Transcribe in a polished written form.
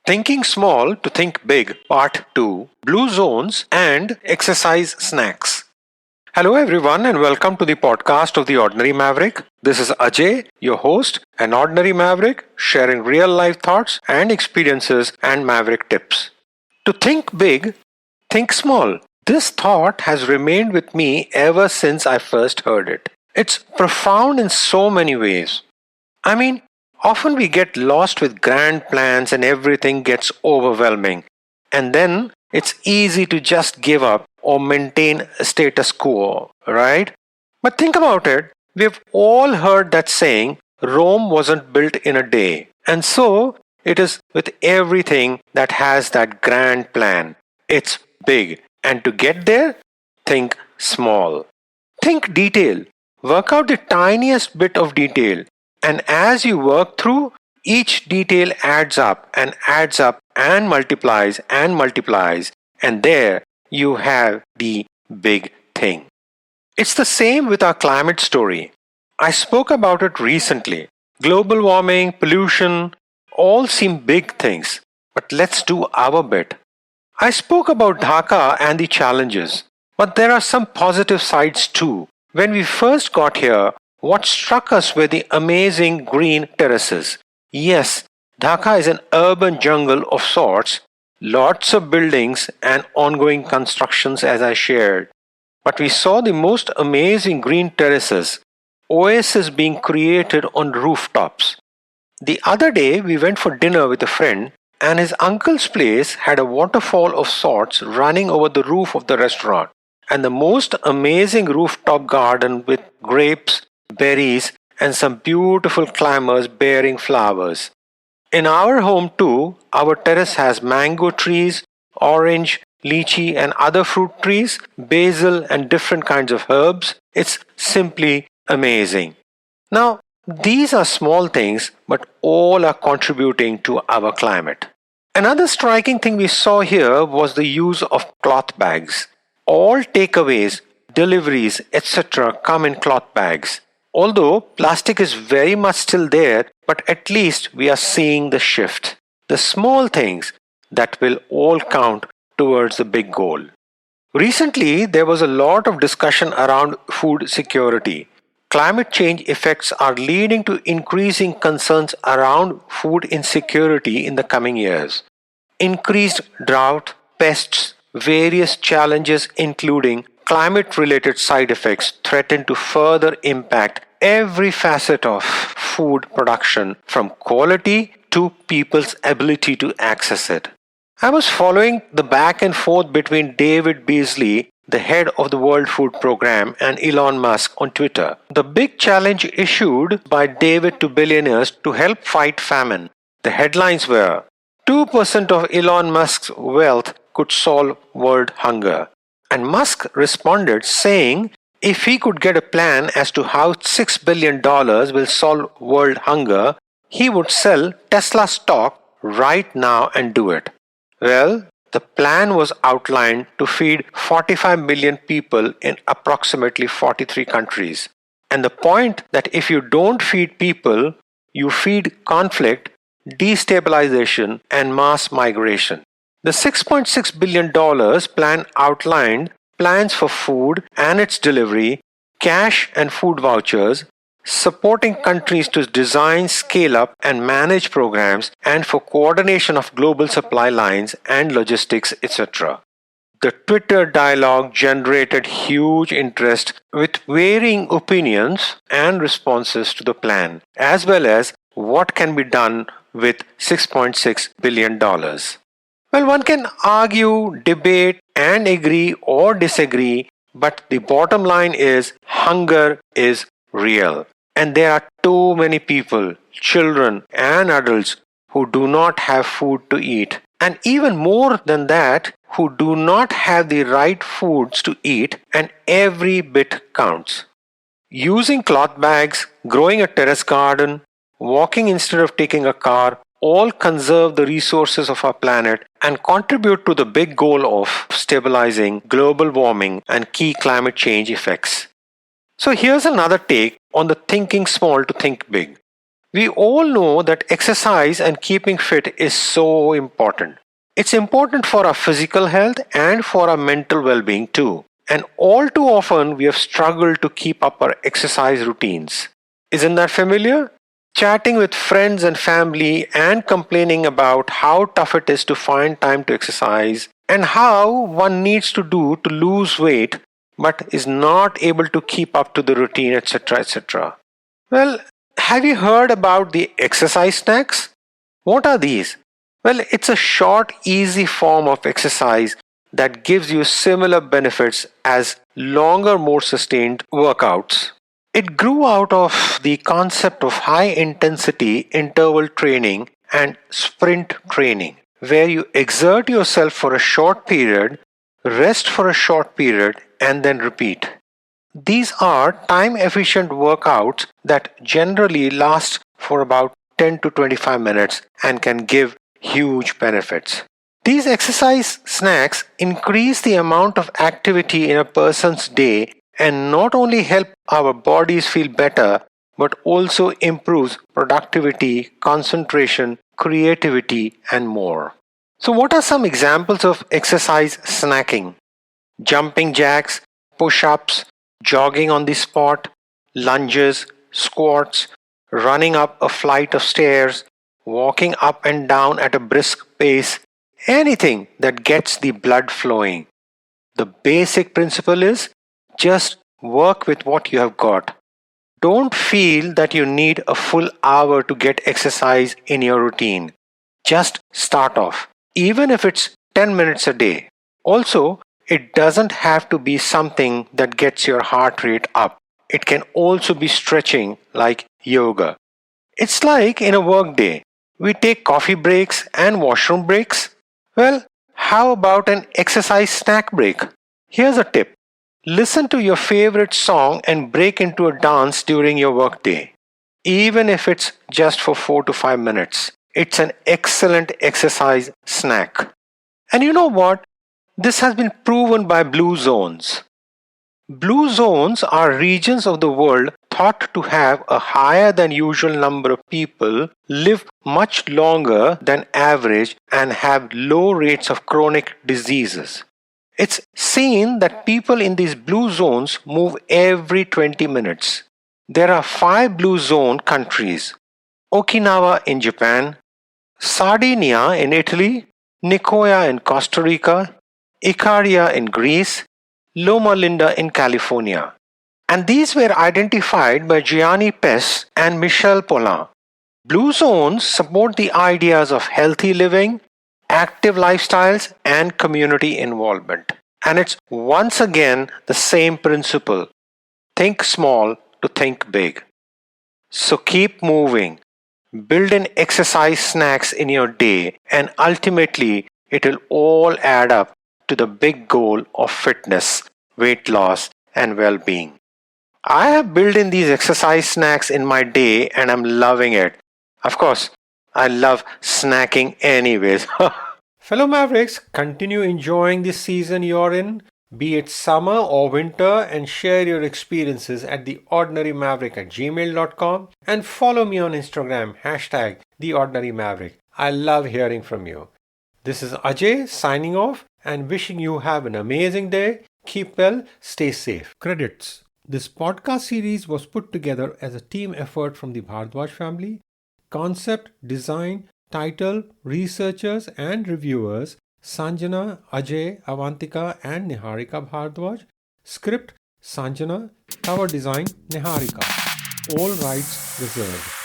Thinking Small to Think Big, Part 2, Blue Zones and Exercise Snacks. Hello, everyone, and welcome to the podcast of The Ordinary Maverick. This is Ajay, your host, an ordinary maverick, sharing real life thoughts and experiences and maverick tips. To think big, think small. This thought has remained with me ever since I first heard it. It's profound in so many ways. I mean, often we get lost with grand plans and everything gets overwhelming. And then it's easy to just give up or maintain a status quo, right? But think about it. We've all heard that saying, Rome wasn't built in a day. And so it is with everything that has that grand plan. It's big. And to get there, think small. Think detail. Work out the tiniest bit of detail. And as you work through, each detail adds up and adds up and multiplies and multiplies. And there you have the big thing. It's the same with our climate story. I spoke about it recently. Global warming, pollution, all seem big things. But let's do our bit. I spoke about Dhaka and the challenges. But there are some positive sides too. When we first got here, what struck us were the amazing green terraces. Yes, Dhaka is an urban jungle of sorts, lots of buildings and ongoing constructions as I shared. But we saw the most amazing green terraces, oases being created on rooftops. The other day we went for dinner with a friend and his uncle's place had a waterfall of sorts running over the roof of the restaurant. And the most amazing rooftop garden with grapes, berries, and some beautiful climbers bearing flowers. In our home too, our terrace has mango trees, orange, lychee and other fruit trees, basil and different kinds of herbs. It's simply amazing. Now, these are small things, but all are contributing to our climate. Another striking thing we saw here was the use of cloth bags. All takeaways, deliveries, etc. come in cloth bags. Although plastic is very much still there, but at least we are seeing the shift. The small things that will all count towards the big goal. Recently, there was a lot of discussion around food security. Climate change effects are leading to increasing concerns around food insecurity in the coming years. Increased drought, pests, various challenges including climate-related side effects threaten to further impact every facet of food production from quality to people's ability to access it. I was following the back and forth between David Beasley, the head of the World Food Program, and Elon Musk on Twitter. The big challenge issued by David to billionaires to help fight famine. The headlines were, 2% of Elon Musk's wealth could solve world hunger. And Musk responded saying if he could get a plan as to how $6 billion will solve world hunger, he would sell Tesla stock right now and do it. Well, the plan was outlined to feed 45 million people in approximately 43 countries. And the point that if you don't feed people, you feed conflict, destabilization, and mass migration. The $6.6 billion plan outlined plans for food and its delivery, cash and food vouchers, supporting countries to design, scale up, and manage programs, and for coordination of global supply lines and logistics, etc. The Twitter dialogue generated huge interest with varying opinions and responses to the plan, as well as what can be done with $6.6 billion. Well, one can argue, debate, and agree or disagree, but the bottom line is hunger is real. And there are too many people, children and adults, who do not have food to eat. And even more than that, who do not have the right foods to eat, and every bit counts. Using cloth bags, growing a terrace garden, walking instead of taking a car, all conserve the resources of our planet and contribute to the big goal of stabilizing global warming and key climate change effects. So here's another take on the thinking small to think big. We all know that exercise and keeping fit is so important. It's important for our physical health and for our mental well being too. And all too often, we have struggled to keep up our exercise routines. Isn't that familiar? Chatting with friends and family and complaining about how tough it is to find time to exercise and how one needs to do to lose weight but is not able to keep up to the routine, etc. etc. Well, have you heard about the exercise snacks? What are these? Well, it's a short, easy form of exercise that gives you similar benefits as longer, more sustained workouts. It grew out of the concept of high intensity interval training and sprint training, where you exert yourself for a short period, rest for a short period, and then repeat. These are time efficient workouts that generally last for about 10 to 25 minutes and can give huge benefits. These exercise snacks increase the amount of activity in a person's day and not only help our bodies feel better but also improves productivity, concentration, creativity, and more. So, what are some examples of exercise snacking? Jumping jacks, push ups, jogging on the spot, lunges, squats, running up a flight of stairs, walking up and down at a brisk pace, anything that gets the blood flowing. The basic principle is just work with what you have got. Don't feel that you need a full hour to get exercise in your routine. Just start off, even if it's 10 minutes a day. Also, it doesn't have to be something that gets your heart rate up. It can also be stretching like yoga. It's like in a workday, we take coffee breaks and washroom breaks. Well, how about an exercise snack break? Here's a tip. Listen to your favorite song and break into a dance during your workday. Even if it's just for 4 to 5 minutes, it's an excellent exercise snack. And you know what? This has been proven by blue zones. Blue zones are regions of the world thought to have a higher than usual number of people live much longer than average and have low rates of chronic diseases. It's seen that people in these blue zones move every 20 minutes. There are 5 blue zone countries: Okinawa in Japan, Sardinia in Italy, Nicoya in Costa Rica, Ikaria in Greece, Loma Linda in California. And these were identified by Gianni Pes and Michel Paulin. Blue zones support the ideas of healthy living, active lifestyles, and community involvement. And it's once again the same principle. Think small to think big. So keep moving. Build in exercise snacks in your day, and ultimately it will all add up to the big goal of fitness, weight loss, and well being. I have built in these exercise snacks in my day and I'm loving it. Of course, I love snacking anyways. Fellow Mavericks, continue enjoying this season you're in, be it summer or winter, and share your experiences at theordinarymaverick@gmail.com and follow me on Instagram, #theordinarymaverick. I love hearing from you. This is Ajay signing off and wishing you have an amazing day. Keep well, stay safe. Credits. This podcast series was put together as a team effort from the Bhardwaj family. Concept, design, title, researchers and reviewers: Sanjana, Ajay, Avantika and Niharika Bhardwaj. Script: Sanjana. Cover design: Niharika. All rights reserved.